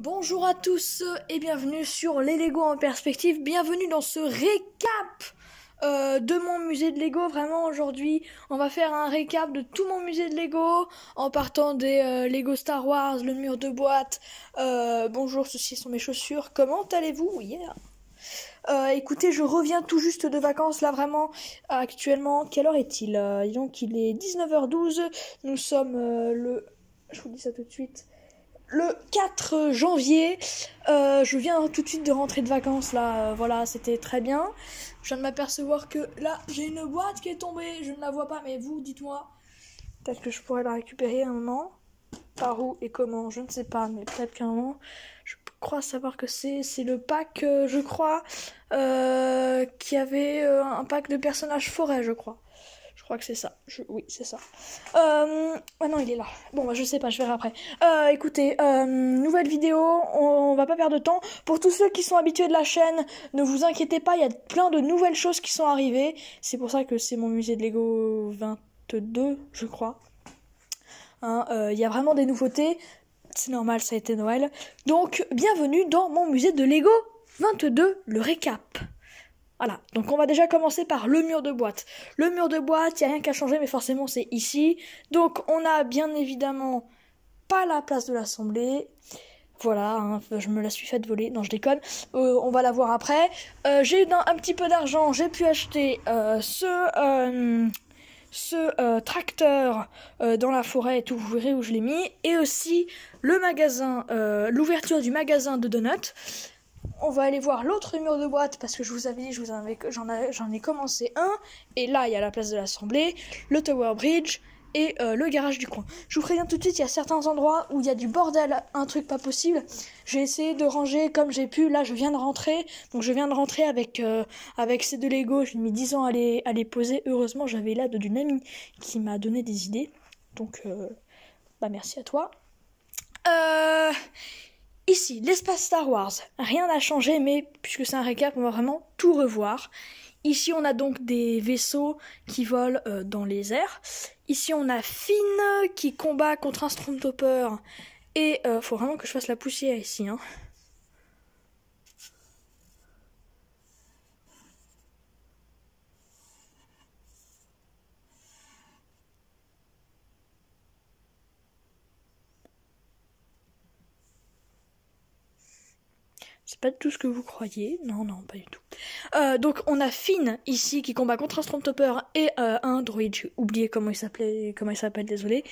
Bonjour à tous et bienvenue sur les Lego en perspective. Bienvenue dans ce récap de mon musée de Lego. Vraiment aujourd'hui on va faire un récap de tout mon musée de Lego en partant des Lego Star Wars, le mur de boîte. Bonjour, ceci sont mes chaussures. Comment allez-vous? Écoutez, je reviens tout juste de vacances là, vraiment actuellement. Quelle heure est-il? Donc il est 19h12. Nous sommes je vous dis ça tout de suite, le 4 janvier. Je viens tout de suite de rentrer de vacances là, voilà, c'était très bien. Je viens de m'apercevoir que là j'ai une boîte qui est tombée, je ne la vois pas, mais vous dites-moi, peut-être que je pourrais la récupérer un moment. Par où et comment, je ne sais pas, mais peut-être qu'un moment, je crois savoir que c'est le pack, je crois, qui avait un pack de personnages forêt, je crois. Je crois que c'est ça. Oui, c'est ça. Ah non, il est là. Bon, bah, je sais pas, je verrai après. Écoutez, nouvelle vidéo, on va pas perdre de temps. Pour tous ceux qui sont habitués de la chaîne, ne vous inquiétez pas, il y a plein de nouvelles choses qui sont arrivées. C'est pour ça que c'est mon musée de Lego 22, je crois. Il y a vraiment des nouveautés. C'est normal, ça a été Noël. Donc, bienvenue dans mon musée de Lego 22, le récap. Voilà, donc on va déjà commencer par le mur de boîte. Le mur de boîte, il n'y a rien qu'à changer, mais forcément c'est ici. Donc on a bien évidemment pas la place de l'Assemblée. Voilà, je me la suis faite voler. Non, je déconne. On va la voir après. J'ai eu un petit peu d'argent, j'ai pu acheter ce tracteur dans la forêt et tout, vous verrez où je l'ai mis. Et aussi le magasin, l'ouverture du magasin de donuts. On va aller voir l'autre mur de boîte parce que je vous avais dit, j'en ai commencé un. Et là, il y a la place de l'Assemblée, le Tower Bridge et le garage du coin. Je vous préviens tout de suite, il y a certains endroits où il y a du bordel, un truc pas possible. J'ai essayé de ranger comme j'ai pu. Là, je viens de rentrer. Donc, je viens de rentrer avec ces deux Lego. J'ai mis 10 ans à les poser. Heureusement, j'avais l'aide d'une amie qui m'a donné des idées. Donc, merci à toi. Ici, l'espace Star Wars, rien n'a changé, mais puisque c'est un récap, on va vraiment tout revoir. Ici, on a donc des vaisseaux qui volent dans les airs. Ici, on a Finn qui combat contre un Stormtrooper. Et faut vraiment que je fasse la poussière ici, hein. C'est pas tout ce que vous croyez. Non, pas du tout. Donc on a Finn ici qui combat contre un Stormtrooper et un droïde. J'ai oublié comment il s'appelle, désolé.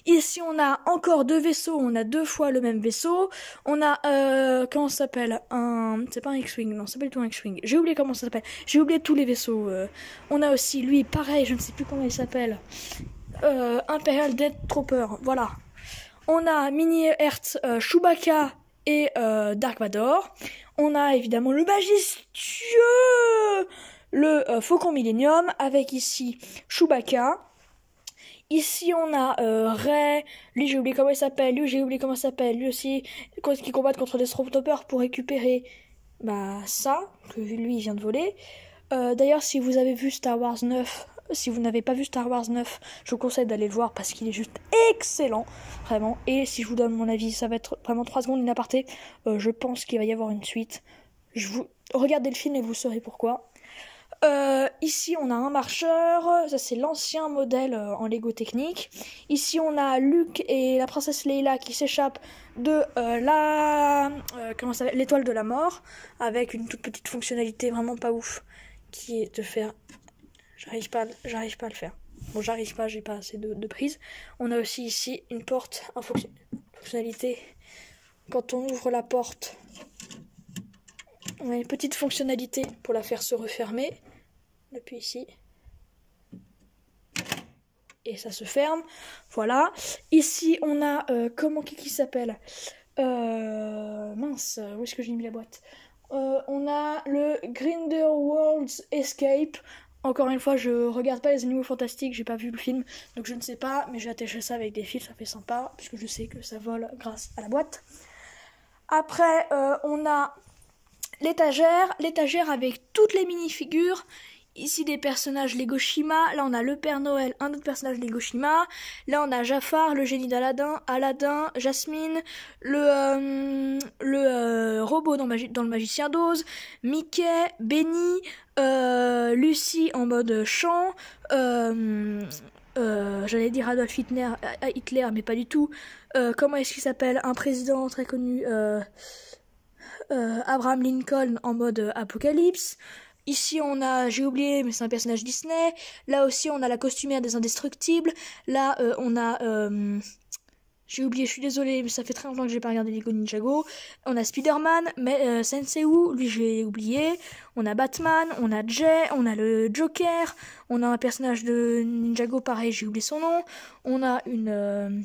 Ici on a encore deux vaisseaux. On a deux fois le même vaisseau. On a comment ça s'appelle, c'est pas un X-Wing, non, c'est pas du tout un X-Wing. J'ai oublié comment ça s'appelle. J'ai oublié tous les vaisseaux. On a aussi lui, pareil, je ne sais plus comment il s'appelle. Imperial Death Trooper. Voilà. On a Mini Hertz, Chewbacca et Dark Vador. On a évidemment le majestueux, le Faucon Millenium, avec ici Chewbacca. Ici on a Rey, lui j'ai oublié comment il s'appelle, lui aussi, qui combattent contre des Stormtroopers pour récupérer ça, que lui il vient de voler. D'ailleurs, si vous avez vu Star Wars 9, si vous n'avez pas vu Star Wars 9, je vous conseille d'aller le voir parce qu'il est juste excellent, vraiment. Et si je vous donne mon avis, ça va être vraiment 3 secondes une aparté. Je pense qu'il va y avoir une suite. Regardez le film et vous saurez pourquoi. Ici on a un marcheur, ça c'est l'ancien modèle en Lego Technique. Ici on a Luke et la princesse Leia qui s'échappent de l'étoile de la mort, avec une toute petite fonctionnalité vraiment pas ouf qui est de faire... J'arrive pas à le faire. Bon, j'ai pas assez de prise. On a aussi ici une porte, fonctionnalité. Quand on ouvre la porte, on a une petite fonctionnalité pour la faire se refermer. Depuis ici. Et ça se ferme. Voilà. Ici, on a... qui s'appelle mince, où est-ce que j'ai mis la boîte? On a le Grindelwald's Escape. Encore une fois, je regarde pas les Animaux Fantastiques, j'ai pas vu le film, donc je ne sais pas, mais j'ai attaché ça avec des fils, ça fait sympa, puisque je sais que ça vole grâce à la boîte. Après, on a l'étagère avec toutes les mini-figures. Ici des personnages Lego Shima, là on a le Père Noël, un autre personnage Lego Shima, là on a Jafar, le génie d'Aladin, Jasmine, le robot dans le Magicien d'Oz, Mickey, Benny, Lucie en mode chant, j'allais dire Adolf Hitler, mais pas du tout. Comment est-ce qu'il s'appelle? Un président très connu, Abraham Lincoln en mode apocalypse. Ici on a, j'ai oublié, mais c'est un personnage Disney. Là aussi on a la costumière des Indestructibles. Là on a, j'ai oublié, je suis désolée, mais ça fait très longtemps que j'ai pas regardé Lego Ninjago. On a Spider-Man, mais Sensei Wu, lui j'ai oublié. On a Batman, on a Jay, on a le Joker. On a un personnage de Ninjago, pareil, j'ai oublié son nom. On a une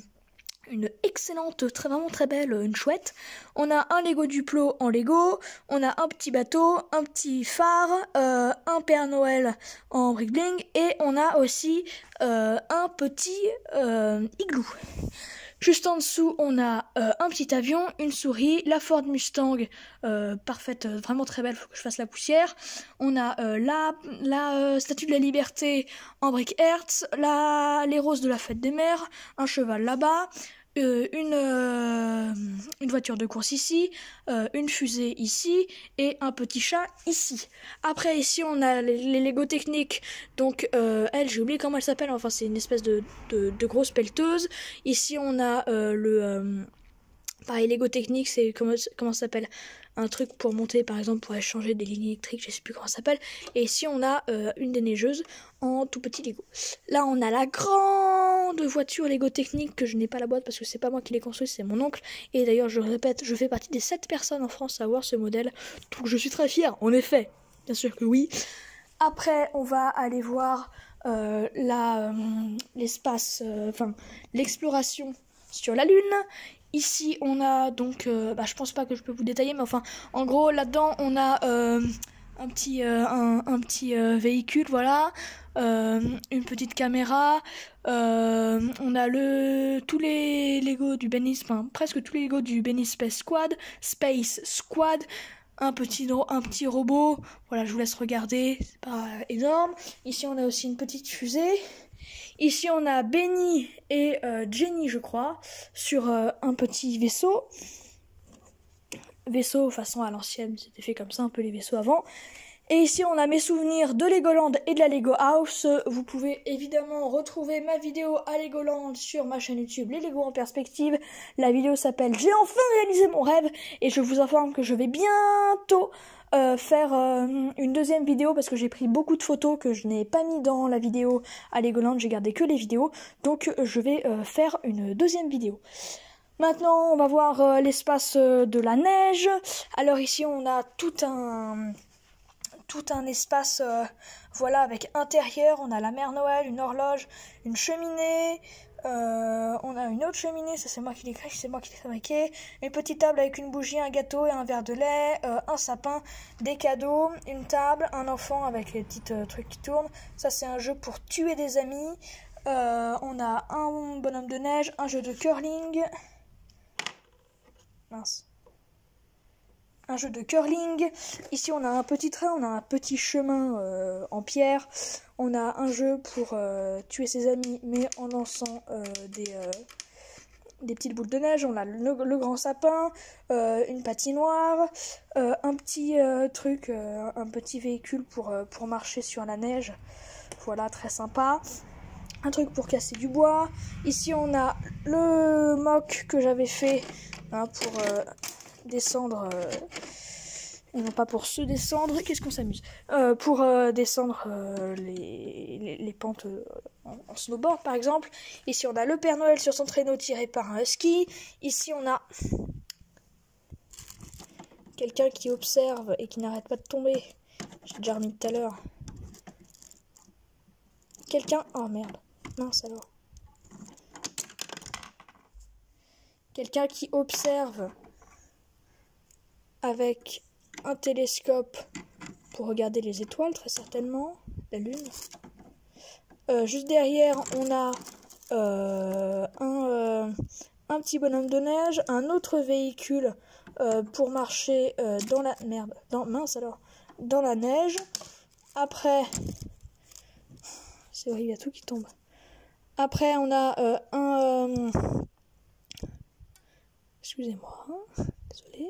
excellente, vraiment très belle, une chouette. On a un Lego Duplo en Lego, on a un petit bateau, un petit phare, un Père Noël en brick bling et on a aussi un petit igloo. Juste en dessous, on a un petit avion, une souris, la Ford Mustang, parfaite, vraiment très belle, faut que je fasse la poussière. On a la Statue de la Liberté en brick Hertz, les roses de la fête des mères, un cheval là-bas, une voiture de course ici, une fusée ici et un petit chat ici. Après ici on a les Lego techniques, donc elle, j'ai oublié comment elle s'appelle, enfin c'est une espèce de grosse pelleteuse. Ici on a pareil, Lego technique, c'est comment ça s'appelle, un truc pour monter, par exemple pour échanger des lignes électriques, je sais plus comment ça s'appelle. Et ici on a une déneigeuse en tout petit Lego. Là on a la grande voiture Lego technique, que je n'ai pas la boîte parce que c'est pas moi qui l'ai construit, c'est mon oncle. Et d'ailleurs je répète, je fais partie des 7 personnes en France à avoir ce modèle, donc je suis très fière, en effet, bien sûr que oui. Après on va aller voir l'espace, l'exploration sur la Lune. Ici, on a donc, je pense pas que je peux vous détailler, mais enfin, en gros, là-dedans, on a un petit véhicule, voilà, une petite caméra, on a tous les Lego du presque tous les Lego du Benny Space Squad, un petit robot, voilà, je vous laisse regarder, c'est pas énorme. Ici, on a aussi une petite fusée. Ici, on a Benny et Jenny, je crois, sur un petit vaisseau. Vaisseau façon à l'ancienne, c'était fait comme ça, un peu les vaisseaux avant. Et ici, on a mes souvenirs de Legoland et de la Lego House. Vous pouvez évidemment retrouver ma vidéo à Legoland sur ma chaîne YouTube Les Lego en perspective. La vidéo s'appelle « J'ai enfin réalisé mon rêve » et je vous informe que je vais bientôt faire une deuxième vidéo parce que j'ai pris beaucoup de photos que je n'ai pas mis dans la vidéo à Legoland, j'ai gardé que les vidéos, donc je vais faire une deuxième vidéo. Maintenant on va voir l'espace de la neige. Alors ici on a tout un espace, voilà, avec intérieur, on a la mère Noël, une horloge, une cheminée, on a une autre cheminée, ça c'est moi qui l'ai créé, c'est moi qui l'ai fabriqué, une petite table avec une bougie, un gâteau et un verre de lait, un sapin, des cadeaux, une table, un enfant avec les petits trucs qui tournent, ça c'est un jeu pour tuer des amis, on a un bonhomme de neige, un jeu de curling, un jeu de curling. Ici on a un petit train, on a un petit chemin en pierre. On a un jeu pour tuer ses amis mais en lançant des petites boules de neige. On a le grand sapin, une patinoire, un petit truc, un petit véhicule pour marcher sur la neige. Voilà, très sympa. Un truc pour casser du bois. Ici on a le mock que j'avais fait pour descendre, et non pas pour se descendre, qu'est-ce qu'on s'amuse, pour descendre les pentes en snowboard par exemple. Ici on a le Père Noël sur son traîneau tiré par un husky. Ici on a quelqu'un qui observe et qui n'arrête pas de tomber, j'ai déjà remis tout à l'heure. Quelqu'un, oh merde, mince alors. Quelqu'un qui observe avec un télescope pour regarder les étoiles, très certainement, la lune. Juste derrière, on a un petit bonhomme de neige, un autre véhicule pour marcher dans la merde, dans la neige. Après, c'est vrai, il y a tout qui tombe. Après, on a excusez-moi, désolé.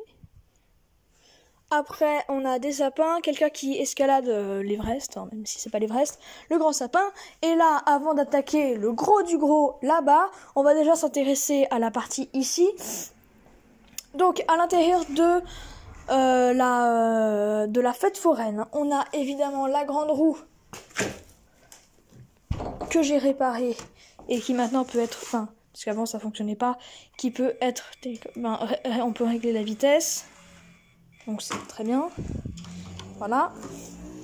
Après, on a des sapins, quelqu'un qui escalade l'Everest, hein, même si c'est pas l'Everest, le grand sapin. Et là, avant d'attaquer le gros du gros là-bas, on va déjà s'intéresser à la partie ici. Donc, à l'intérieur de la fête foraine, on a évidemment la grande roue que j'ai réparée et qui maintenant peut être, enfin, parce qu'avant ça fonctionnait pas, qui peut être, on peut régler la vitesse. Donc c'est très bien. Voilà.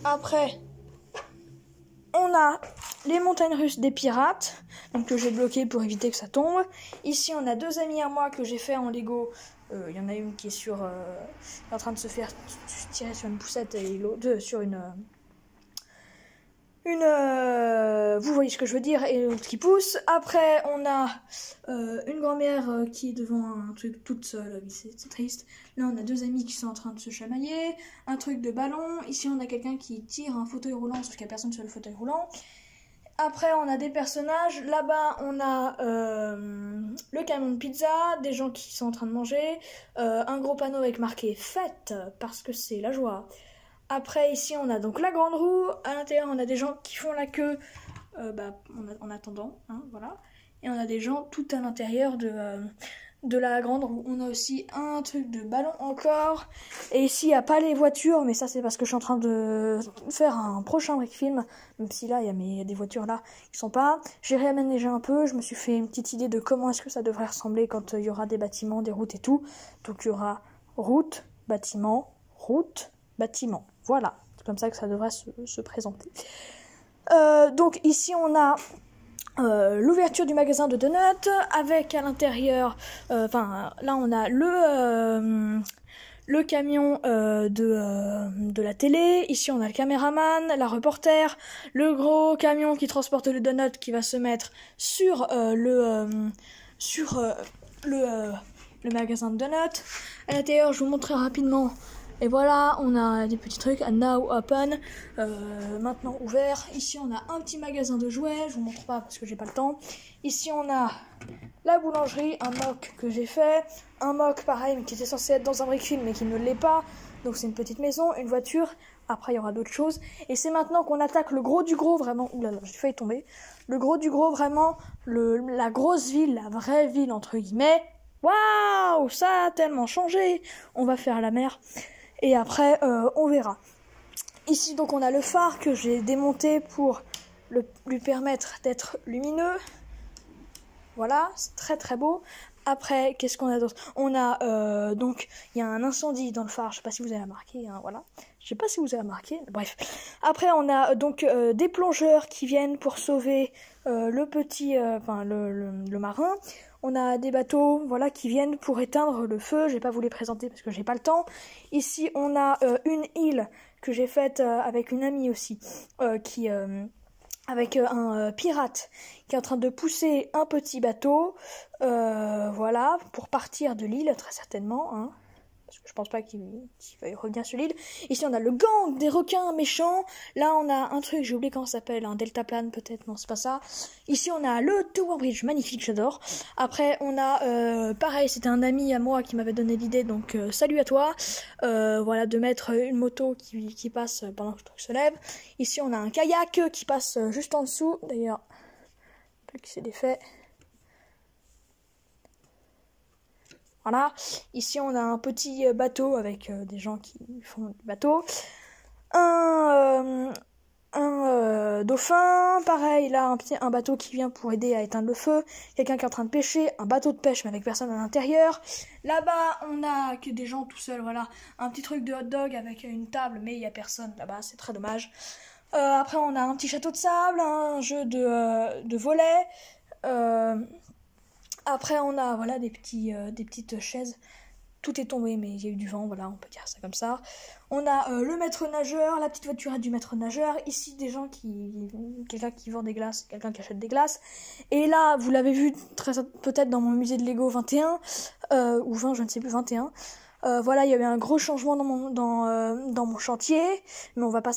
Après, on a les montagnes russes des pirates, donc que j'ai bloqué pour éviter que ça tombe. Ici, on a deux amis à moi que j'ai fait en Lego. Il y en a une qui est en train de se faire tirer sur une poussette et l'autre sur vous voyez ce que je veux dire, et l'autre qui pousse. Après, on a une grand-mère qui est devant un truc toute seule, c'est triste. Là, on a deux amis qui sont en train de se chamailler, un truc de ballon. Ici, on a quelqu'un qui tire un fauteuil roulant, sauf qu'il n'y a personne sur le fauteuil roulant. Après, on a des personnages. Là-bas, on a le camion de pizza, des gens qui sont en train de manger, un gros panneau avec marqué « Fête » parce que c'est la joie. Après, ici, on a donc la grande roue. À l'intérieur, on a des gens qui font la queue en attendant. Hein, voilà. Et on a des gens tout à l'intérieur de la grande roue. On a aussi un truc de ballon encore. Et ici, il n'y a pas les voitures. Mais ça, c'est parce que je suis en train de faire un prochain break film. Même si là, il y a des voitures là qui sont pas. J'ai réaménagé un peu. Je me suis fait une petite idée de comment est-ce que ça devrait ressembler quand il y aura des bâtiments, des routes et tout. Donc, il y aura route, bâtiment, route, bâtiment. Voilà, c'est comme ça que ça devrait se présenter. Donc ici on a l'ouverture du magasin de donuts avec à l'intérieur, là on a le camion de la télé. Ici on a le caméraman, la reporter, le gros camion qui transporte le donut qui va se mettre sur le magasin de donuts. À l'intérieur, je vous montre très rapidement. Et voilà, on a des petits trucs, now open, maintenant ouvert. Ici, on a un petit magasin de jouets, je vous montre pas parce que j'ai pas le temps. Ici, on a la boulangerie, un mock que j'ai fait, un mock pareil, mais qui était censé être dans un brick film, mais qui ne l'est pas. Donc c'est une petite maison, une voiture. Après, il y aura d'autres choses. Et c'est maintenant qu'on attaque le gros du gros, vraiment. Oulala, j'ai failli tomber. Le gros du gros, vraiment, la grosse ville, la vraie ville, entre guillemets. Waouh, ça a tellement changé. On va faire la mer. Et après, on verra. Ici, donc, on a le phare que j'ai démonté pour lui permettre d'être lumineux. Voilà, c'est très très beau. Après, qu'est-ce qu'on a d'autre? On a, donc, il y a un incendie dans le phare. Je sais pas si vous avez remarqué, hein, voilà. Je sais pas si vous avez remarqué, bref. Après, on a donc des plongeurs qui viennent pour sauver le marin. On a des bateaux, voilà, qui viennent pour éteindre le feu. Je vais pas vous les présenter parce que j'ai pas le temps. Ici, on a une île que j'ai faite avec une amie aussi, avec un pirate qui est en train de pousser un petit bateau, voilà, pour partir de l'île, très certainement, hein. Parce que je pense pas qu'il va y revenir sur l'île. Ici, on a le gang des requins méchants. Là, on a un truc, j'ai oublié comment ça s'appelle, un deltaplane peut-être, non, c'est pas ça. Ici, on a le Tower Bridge, magnifique, j'adore. Après, on a, pareil, c'était un ami à moi qui m'avait donné l'idée, donc salut à toi. Voilà, de mettre une moto qui passe pendant que le truc se lève. Ici, on a un kayak qui passe juste en dessous. D'ailleurs, qui s'est défait. Voilà, ici on a un petit bateau avec des gens qui font du bateau. Un dauphin, pareil, là un bateau qui vient pour aider à éteindre le feu. Quelqu'un qui est en train de pêcher, un bateau de pêche mais avec personne à l'intérieur. Là-bas, on a que des gens tout seuls, voilà. Un petit truc de hot dog avec une table, mais il n'y a personne là-bas, c'est très dommage. Après, on a un petit château de sable, un jeu de volet. Après, on a voilà des petites chaises. Tout est tombé, mais il y a eu du vent, voilà, on peut dire ça comme ça. On a le maître nageur, la petite voiturette du maître nageur. Ici, quelqu'un qui vend des glaces, quelqu'un qui achète des glaces. Et là, vous l'avez vu peut-être dans mon musée de Lego 21, ou 20, je ne sais plus, 21. Voilà, il y avait un gros changement dans mon chantier, mais on va pas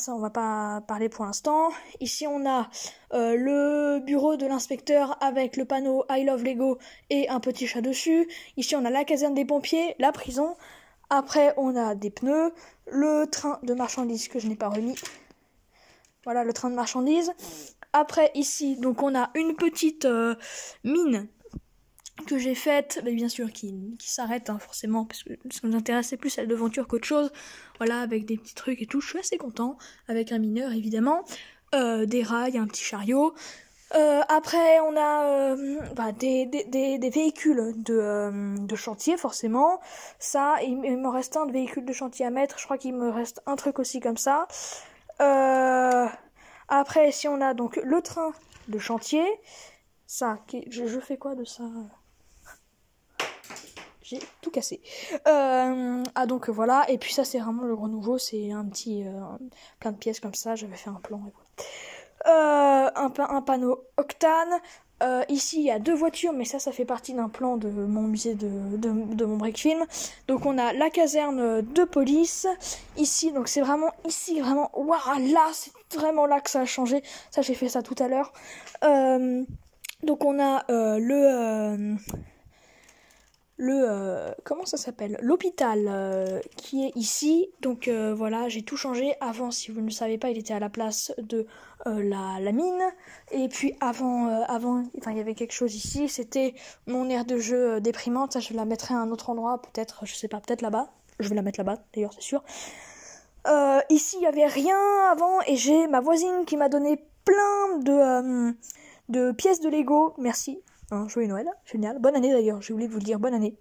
parler pour l'instant. Ici, on a le bureau de l'inspecteur avec le panneau I Love Lego et un petit chat dessus. Ici, on a la caserne des pompiers, la prison. Après, on a des pneus, le train de marchandises que je n'ai pas remis. Voilà, le train de marchandises. Après, ici, donc on a une petite mine que j'ai faite, mais bien sûr qui s'arrête hein, forcément, parce que ce qui nous intéresse c'est plus celle de Venture qu'autre chose. Voilà, avec des petits trucs et tout, je suis assez content, avec un mineur évidemment, des rails, un petit chariot. Après on a des véhicules de chantier forcément. Ça, il me reste un de véhicule de chantier à mettre, je crois qu'il me reste un truc aussi comme ça. Après si on a donc le train de chantier, ça, je fais quoi de ça? J'ai tout cassé. Donc voilà, et puis ça c'est vraiment le gros nouveau, c'est un petit plein de pièces comme ça, j'avais fait un plan et voilà. Un panneau octane. Ici il y a 2 voitures, mais ça fait partie d'un plan de mon musée de mon break film. Donc on a la caserne de police ici, donc c'est vraiment ici vraiment waouh, là c'est vraiment là que ça a changé. Ça j'ai fait ça tout à l'heure. Donc on a comment ça s'appelle, l'hôpital qui est ici. Donc voilà, j'ai tout changé. Avant, si vous ne le savez pas, il était à la place de la mine. Et puis avant, il y avait quelque chose ici. C'était mon aire de jeu déprimante. Ça, je la mettrai à un autre endroit, peut-être, je sais pas, peut-être là-bas. Je vais la mettre là-bas, d'ailleurs, c'est sûr. Ici, il y avait rien avant, et j'ai ma voisine qui m'a donné plein de pièces de Lego. Merci. Joyeux Noël, génial. Bonne année d'ailleurs, j'ai oublié de vous le dire, bonne année.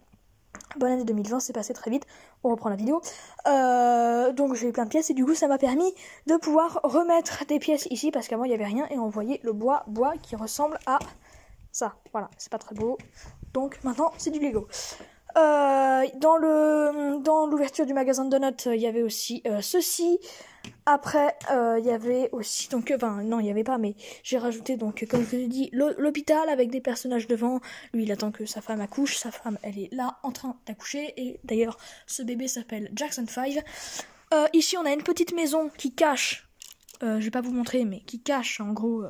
Bonne année 2020, c'est passé très vite. On reprend la vidéo. Donc j'ai eu plein de pièces et du coup ça m'a permis de pouvoir remettre des pièces ici parce qu'avant il n'y avait rien et on voyait le bois qui ressemble à ça. Voilà, c'est pas très beau. Donc maintenant c'est du Lego. Dans l'ouverture du magasin de donuts, il y avait aussi ceci. Après, il y avait aussi, donc, non, il n'y avait pas, mais j'ai rajouté, donc, comme je l'ai dit, l'hôpital avec des personnages devant. Lui, il attend que sa femme accouche. Sa femme, elle est là, en train d'accoucher. Et d'ailleurs, ce bébé s'appelle Jackson 5. Ici, on a une petite maison qui cache, je vais pas vous montrer, mais qui cache, en gros,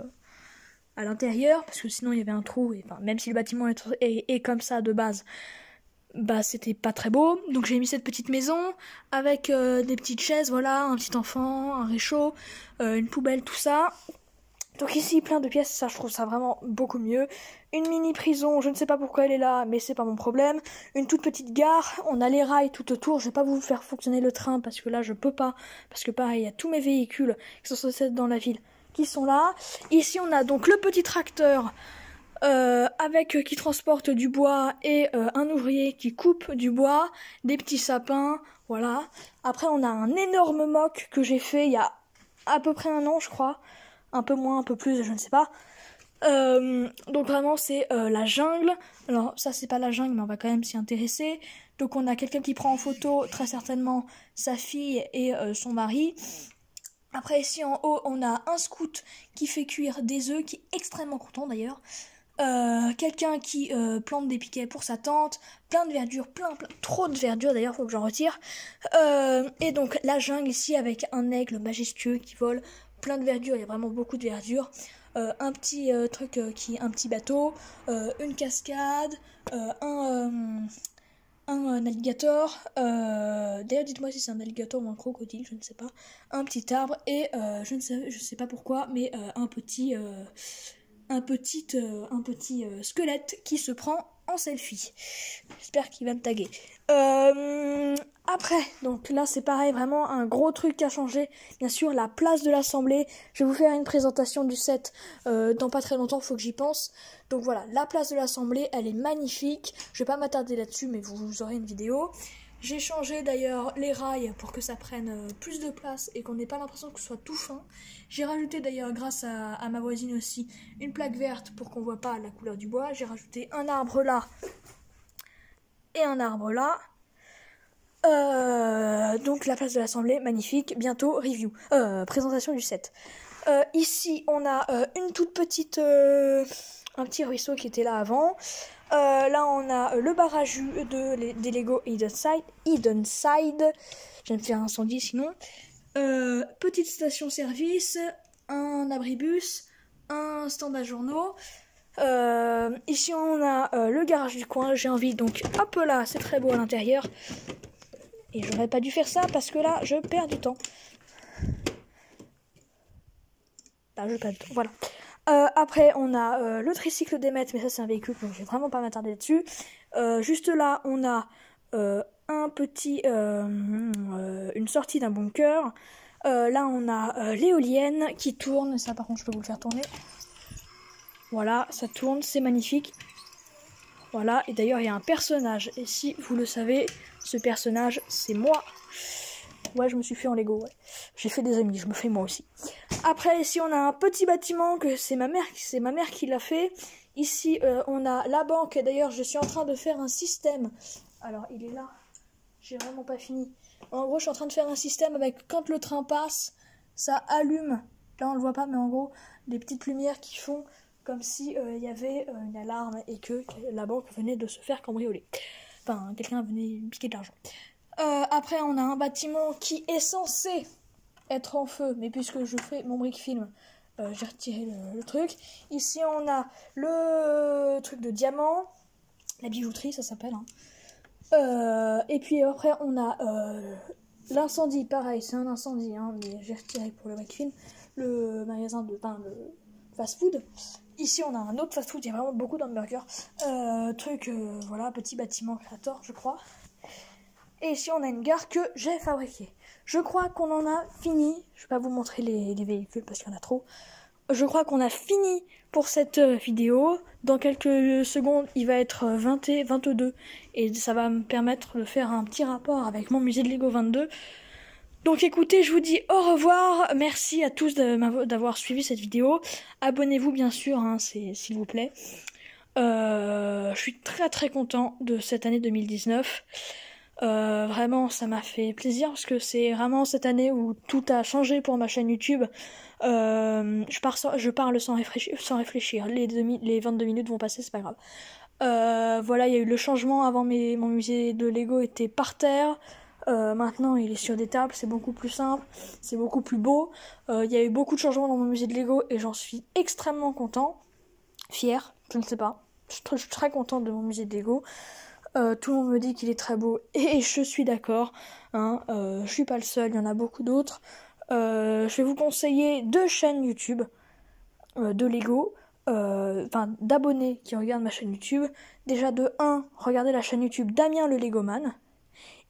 à l'intérieur, parce que sinon, il y avait un trou. Et, même si le bâtiment est comme ça, de base, c'était pas très beau. Donc j'ai mis cette petite maison avec des petites chaises, voilà, un petit enfant, un réchaud, une poubelle, tout ça. Donc ici plein de pièces, ça je trouve ça vraiment beaucoup mieux. Une mini prison, je ne sais pas pourquoi elle est là, mais c'est pas mon problème. Une toute petite gare, on a les rails tout autour. Je vais pas vous faire fonctionner le train parce que là je peux pas, parce que pareil il y a tous mes véhicules qui sont censés être dans la ville qui sont là. Ici on a donc le petit tracteur qui transporte du bois et un ouvrier qui coupe du bois, des petits sapins, voilà. Après on a un énorme mock que j'ai fait il y a à peu près 1 an je crois, un peu moins, un peu plus, je ne sais pas. Donc vraiment c'est la jungle. Alors ça c'est pas la jungle mais on va quand même s'y intéresser. Donc on a quelqu'un qui prend en photo très certainement sa fille et son mari. Après ici en haut on a un scout qui fait cuire des œufs, qui est extrêmement content d'ailleurs. Quelqu'un qui plante des piquets pour sa tente, plein de verdure, plein, trop de verdure d'ailleurs, faut que j'en retire. Et donc la jungle ici avec un aigle majestueux qui vole, plein de verdure, il y a vraiment beaucoup de verdure. Un petit un petit bateau, une cascade, un alligator, d'ailleurs dites-moi si c'est un alligator ou un crocodile, je ne sais pas, un petit arbre et je sais pas pourquoi, mais un petit squelette qui se prend en selfie. J'espère qu'il va me taguer. Après, donc là c'est pareil, vraiment un gros truc qui a changé. Bien sûr, la place de l'Assemblée. Je vais vous faire une présentation du set dans pas très longtemps, faut que j'y pense. Donc voilà, la place de l'Assemblée, elle est magnifique. Je vais pas m'attarder là-dessus, mais vous aurez une vidéo. J'ai changé d'ailleurs les rails pour que ça prenne plus de place et qu'on n'ait pas l'impression que ce soit tout fin. J'ai rajouté d'ailleurs, grâce à ma voisine aussi, une plaque verte pour qu'on voit pas la couleur du bois. J'ai rajouté un arbre là et un arbre là. Donc la place de l'Assemblée, magnifique. Bientôt review, présentation du set. Ici on a une toute petite, un petit ruisseau qui était là avant. Là on a le barrage des Lego Hidden Side. Je vais me faire incendie sinon. Petite station service, un abribus, un stand à journaux. Ici on a le garage du coin. J'ai envie, donc hop là, c'est très beau à l'intérieur. Et j'aurais pas dû faire ça parce que là, je perds du temps. Je perds du temps, voilà. Après, on a le tricycle d'Emmet, mais ça c'est un véhicule, donc je vais vraiment pas m'attarder dessus. Juste là, on a une sortie d'un bunker. Là, on a l'éolienne qui tourne. Ça, par contre, je peux vous le faire tourner. Voilà, ça tourne, c'est magnifique. Voilà, et d'ailleurs, il y a un personnage. Et si vous le savez, ce personnage, c'est moi. Ouais, je me suis fait en Lego, ouais. J'ai fait des amis, je me fais moi aussi. Après, ici, on a un petit bâtiment que c'est ma mère qui l'a fait. Ici, on a la banque. D'ailleurs, je suis en train de faire un système. Alors, il est là. J'ai vraiment pas fini. En gros, je suis en train de faire un système avec quand le train passe, ça allume. Là, on le voit pas, mais en gros, des petites lumières qui font comme si il y avait une alarme et que la banque venait de se faire cambrioler. Enfin, quelqu'un venait piquer de l'argent. Après, on a un bâtiment qui est censé être en feu, mais puisque je fais mon brick film, j'ai retiré le truc. Ici, on a le truc de diamant, la bijouterie, ça s'appelle. Et puis après, on a l'incendie, pareil, c'est un incendie, hein, mais j'ai retiré pour le brick film, le magasin de pain, le fast-food. Ici, on a un autre fast-food, il y a vraiment beaucoup d'hamburgers. Voilà, petit bâtiment créateur, je crois. Et ici, on a une gare que j'ai fabriquée. Je crois qu'on en a fini. Je vais pas vous montrer les véhicules parce qu'il y en a trop. Je crois qu'on a fini pour cette vidéo. Dans quelques secondes, il va être 20 et 22. Et ça va me permettre de faire un petit rapport avec mon musée de Lego 22. Donc écoutez, je vous dis au revoir. Merci à tous d'avoir suivi cette vidéo. Abonnez-vous bien sûr, hein, s'il vous plaît. Je suis très très content de cette année 2019. Vraiment, ça m'a fait plaisir parce que c'est vraiment cette année où tout a changé pour ma chaîne YouTube. Je parle sans réfléchir. Les 22 minutes vont passer, c'est pas grave. Voilà, il y a eu le changement. Avant, mon musée de Lego était par terre. Maintenant, il est sur des tables. C'est beaucoup plus simple. C'est beaucoup plus beau. Il y a eu beaucoup de changements dans mon musée de Lego et j'en suis extrêmement content. Fier, je ne sais pas. Je suis très contente de mon musée de Lego. Tout le monde me dit qu'il est très beau et je suis d'accord, hein, je suis pas le seul, il y en a beaucoup d'autres. Je vais vous conseiller 2 chaînes YouTube de Lego, d'abonnés qui regardent ma chaîne YouTube. Déjà de 1, regardez la chaîne YouTube Damien le Legoman,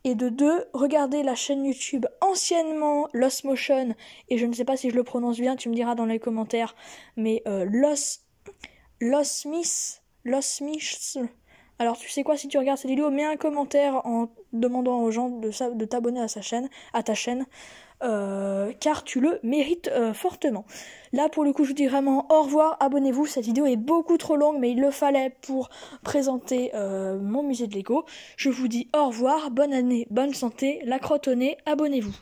et de 2, regardez la chaîne YouTube anciennement Lost Motion, et je ne sais pas si je le prononce bien, tu me diras dans les commentaires, mais Lost Smith. Alors tu sais quoi, si tu regardes cette vidéo, mets un commentaire en demandant aux gens de t'abonner à ta chaîne, car tu le mérites fortement. Là pour le coup je vous dis vraiment au revoir, abonnez-vous, cette vidéo est beaucoup trop longue mais il le fallait pour présenter mon musée de Lego. Je vous dis au revoir, bonne année, bonne santé, la crotte au nez, abonnez-vous.